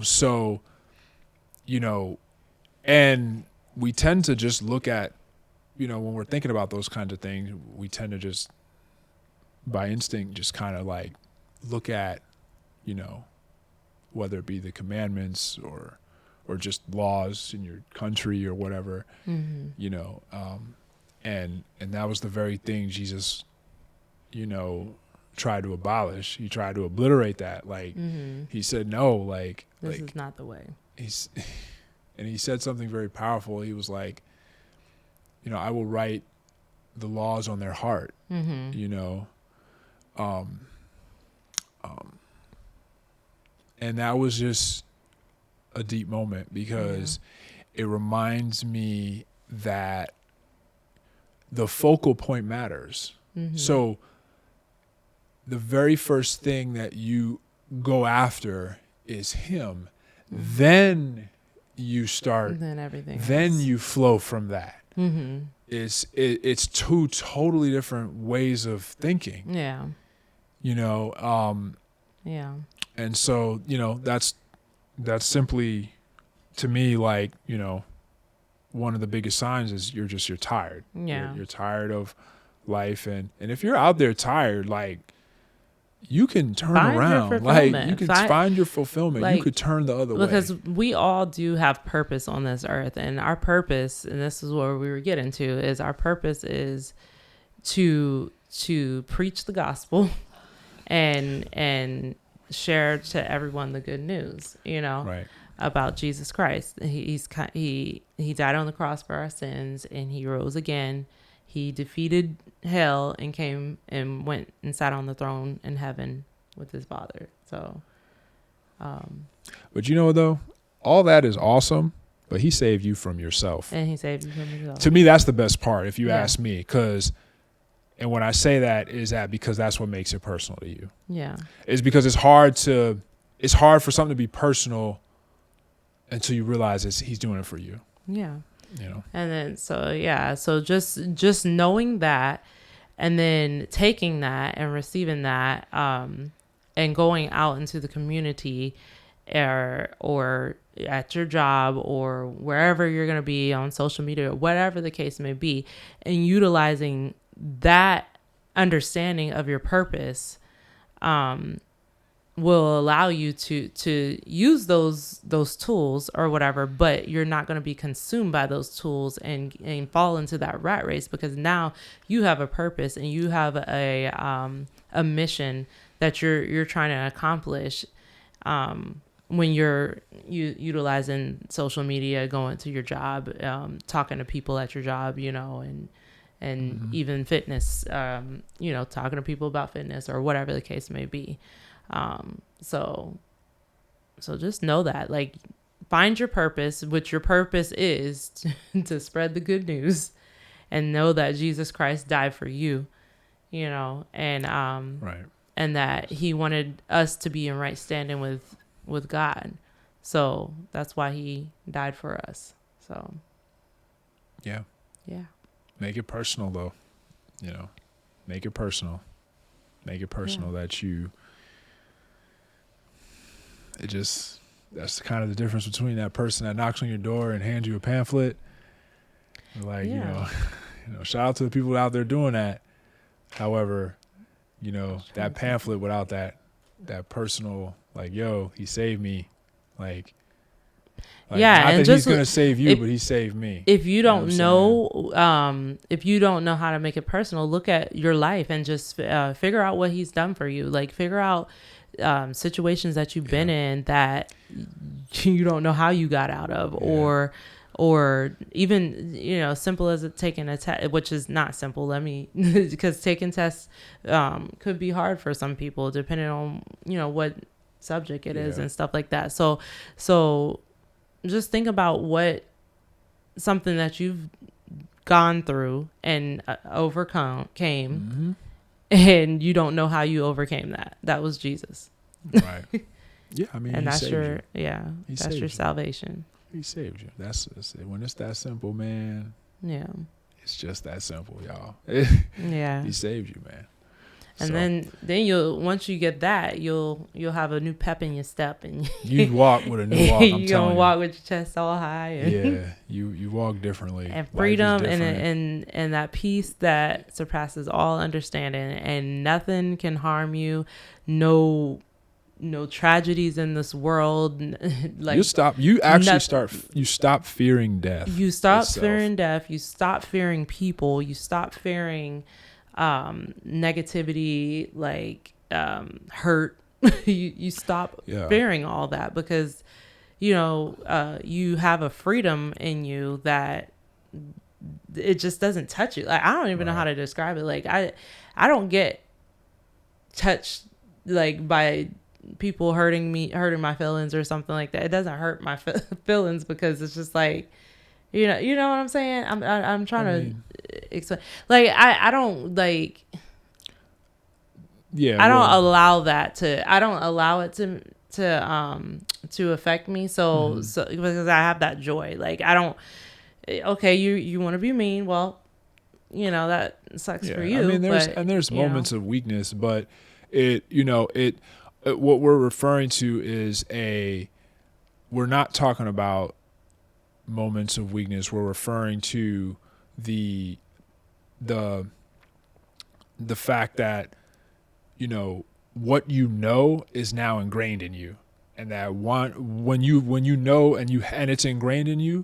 So, and we tend to just look at, when we're thinking about those kinds of things, we tend to just, by instinct, just kind of like look at, whether it be the commandments or or just laws in your country or whatever, you know, and that was the very thing Jesus, you know, tried to abolish. He tried to obliterate that. Like, he said, no, like, this is not the way. And he said something very powerful. He was like, you know, I will write the laws on their heart, you know, and that was just a deep moment because it reminds me that the focal point matters. So the very first thing that you go after is him. Then you start, And then everything then else. you flow from that. It's two totally different ways of thinking, Yeah. you know, Yeah. and so, you know, that's simply, to me, like, you know, one of the biggest signs is you're tired. Yeah. You're tired of life. And if you're out there tired, like, you can turn Find your around. Like, fulfillment. you can find your fulfillment. Like, you could turn the other way. Because we all do have purpose on this earth. And our purpose, and this is where we were getting to, is our purpose is to preach the gospel and share to everyone the good news, you know, Right. about Jesus Christ. He died on the cross for our sins, and he rose again. He defeated hell and came and went and sat on the throne in heaven with his Father. So, But you know what, though? All that is awesome, but he saved you from yourself. and he saved you from himself. To me, that's the best part, if you Yeah. ask me, and when I say that, is that because that's what makes it personal to you. Yeah. It's because it's hard for something to be personal until you realize he's doing it for you, Yeah. you know? And then, so just knowing that, and then taking that and receiving that, and going out into the community or at your job or wherever you're going to be on social media or whatever the case may be, and utilizing that understanding of your purpose, will allow you to use those tools or whatever, but you're not going to be consumed by those tools and fall into that rat race, because now you have a purpose and you have a mission that you're trying to accomplish, when you're utilizing social media, going to your job, talking to people at your job, you know, and even fitness, you know, talking to people about fitness or whatever the case may be. So just know that, like, find your purpose, which your purpose is to spread the good news, and know that Jesus Christ died for you, you know, and, Right. and that he wanted us to be in right standing with God. So that's why he died for us. So, Yeah. yeah. Make it personal, though. You know, make it personal. Make it personal that you. That's kind of the difference between that person that knocks on your door and hands you a pamphlet. Like, you know, shout out to the people out there doing that. However, you know, that pamphlet without that personal, like, yo, he saved me. Like yeah, not and that just he's gonna save you, but he saved me. If you don't You know if you don't know how to make it personal, look at your life and just figure out what he's done for you. Like, figure out situations that you've been in that you don't know how you got out of, or even, you know, simple as taking a test, which is not simple. Because taking tests could be hard for some people, depending on, you know, what subject it is and stuff like that. So just think about something that you've gone through and came, and you don't know how you overcame that. That was Jesus. Right. Yeah, I mean, and that's your that's your salvation. He saved you. That's when it's that simple, man. Yeah. It's just that simple, y'all. Yeah. He saved you, man. And then once you get that, you'll have a new pep in your step, and you walk with a new walk. you're gonna walk with your chest all high. And you walk differently. And freedom and that peace that surpasses all understanding, and nothing can harm you. No no tragedies in this world. Like you stop fearing death. You stop itself. fearing death. You stop fearing people. You stop fearing negativity, like hurt. you stop fearing all that, because you have a freedom in you that it just doesn't touch you. Like I don't even know how to describe it. Like I don't get touched like by people hurting my feelings or something like that. It doesn't hurt my feelings, because it's just like, you know what I'm saying. I'm trying to explain. Like I don't like. Yeah, I don't allow that to. I don't allow it to affect me. So because I have that joy. Like I don't. Okay, you want to be mean? Well, that sucks for you. I mean, there's moments of weakness, but what we're referring to is we're not talking about moments of weakness. We're referring to the fact that what is now ingrained in you, and that when you know and it's ingrained in you,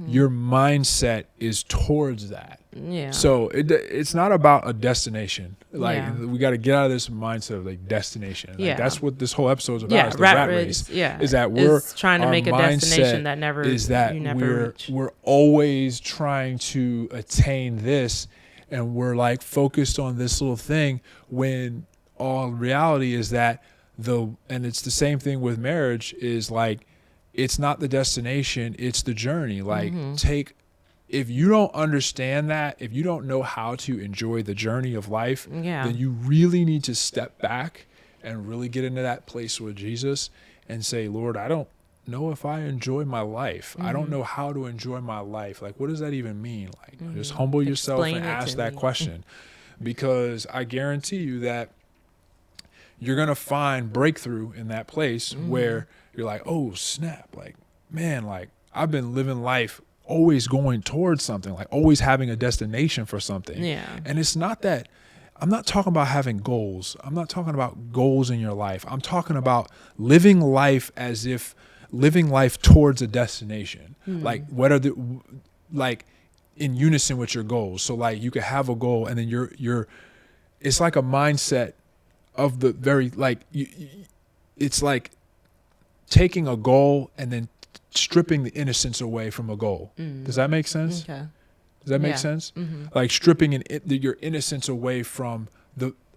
your mindset is towards that. Yeah. So it's not about a destination. Like we got to get out of this mindset of like destination. Like that's what this whole episode is about. Yeah, is the rat race. Yeah, is that we're trying to make a destination that never is that we're always trying to attain this, and we're like focused on this little thing, when all reality is that and it's the same thing with marriage, is like it's not the destination, it's the journey. Like if you don't understand that, if you don't know how to enjoy the journey of life, then you really need to step back and really get into that place with Jesus and say, Lord, I don't know if I enjoy my life. I don't know how to enjoy my life. Like, what does that even mean? Like, just humble yourself and ask that question, because I guarantee you that you're going to find breakthrough in that place where you're like, oh, snap. Like, man, like I've been living life always going towards something, like always having a destination for something. Yeah. And it's not that, I'm not talking about having goals. I'm not talking about goals in your life. I'm talking about living life towards a destination. Like like in unison with your goals. So like you could have a goal, and then it's like a mindset of the very, like, it's like taking a goal and then stripping the innocence away from a goal. Does that make sense? Okay. Does that make sense? Like stripping your innocence away from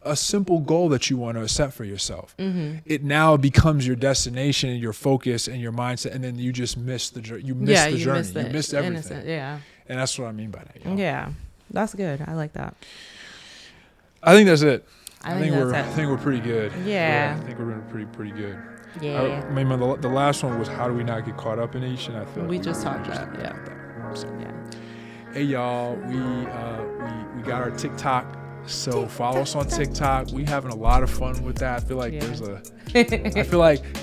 a simple goal that you want to set for yourself. It now becomes your destination and your focus and your mindset, and then you just miss the journey. You miss the journey. You miss everything. Innocent, yeah. And that's what I mean by that. Y'all. Yeah, that's good. I like that. I think that's it. I think we're pretty good. Yeah. I think we're pretty good. Yeah. I mean, the last one was how do we not get caught up in each, and I feel like we just talked about that. Yeah. So, yeah. Hey y'all, we got our TikTok. So follow us on TikTok. We having a lot of fun with that. I feel like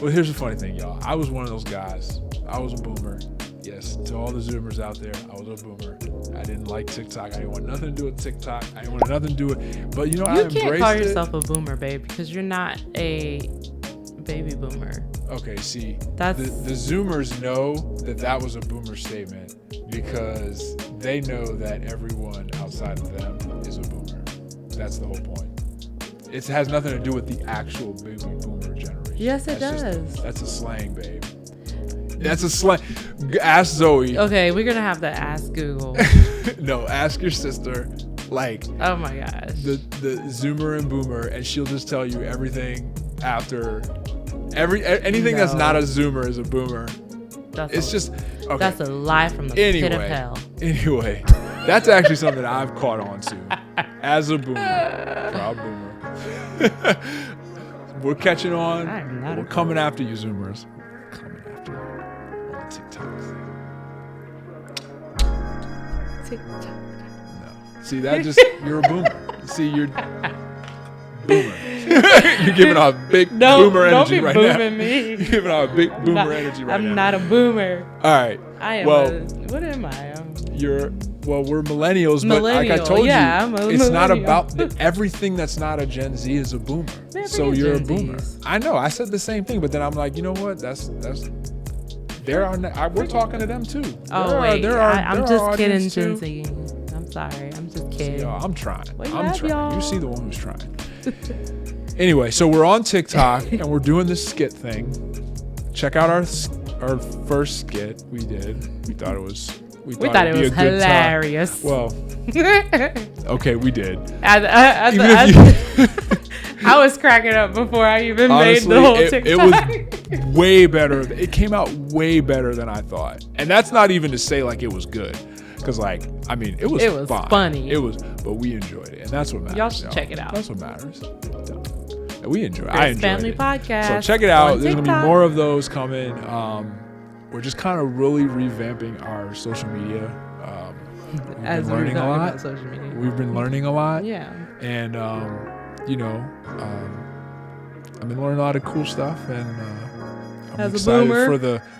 well, here's the funny thing, y'all. I was one of those guys. I was a boomer. Yes, to all the Zoomers out there, I was a boomer. I didn't like TikTok. I didn't want nothing to do with TikTok. I didn't want nothing to do with. But I embraced it. You can't call yourself a boomer, babe, because you're not a baby boomer. Okay, see, the Zoomers know that was a boomer statement, because they know that everyone outside of them is a boomer. That's the whole point. It has nothing to do with the actual baby boomer generation. Yes, it does. That's a slang, babe. That's a slang. Ask Zoe. Okay, we're going to have to ask Google. No, ask your sister. Like, oh my gosh. The Zoomer and boomer, and she'll just tell you everything after anything that's not a Zoomer is a boomer. That's a lie from the pit of hell. Anyway, that's actually something that I've caught on to as a boomer. Proud boomer. We're catching on. We're coming after you, Zoomers. Coming after you on TikTok. No. See, you're a boomer. See, you're boomer. You're giving out big boomer energy right now. Don't be booming me. You're giving out a big boomer energy right now. I'm not a boomer. All right. I am. What am I? You're well, we're millennials, but like I told I'm you, it's not about everything that's not a Gen Z is a boomer. So you're Gen a boomer. Zs. I know. I said the same thing, but then I'm like, you know what? We're talking to them too. I'm just kidding, Gen Z. I'm sorry. I'm just kidding. Yo, I'm trying. I'm trying. Y'all. You see the one who's trying. Anyway, so we're on TikTok and we're doing this skit thing. Check out our first skit we did. We thought it was hilarious. Well, okay, we did. I was cracking up before I even honestly, made the whole TikTok. It was way better. It came out way better than I thought. And that's not even to say like it was good. Because it was fun. Funny. But we enjoyed it. And that's what matters. Y'all should check it out. That's what matters. And we enjoy it. I enjoyed Family it. Podcast. So check it out. There's going to be more of those coming. We're just kind of really revamping our social media. We've been learning a lot. Social media. We've been learning a lot. Yeah. And, I've been learning a lot of cool stuff. And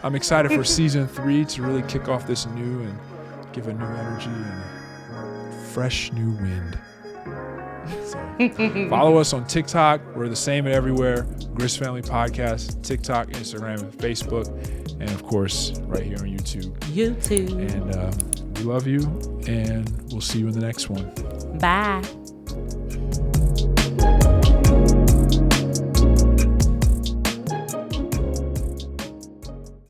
I'm excited for season 3 to really kick off this new and give a new energy and a fresh new wind. So follow us on TikTok. We're the same everywhere. Grist Family Podcast, TikTok, Instagram, and Facebook. And of course, right here on YouTube. YouTube. And we love you. And we'll see you in the next one. Bye.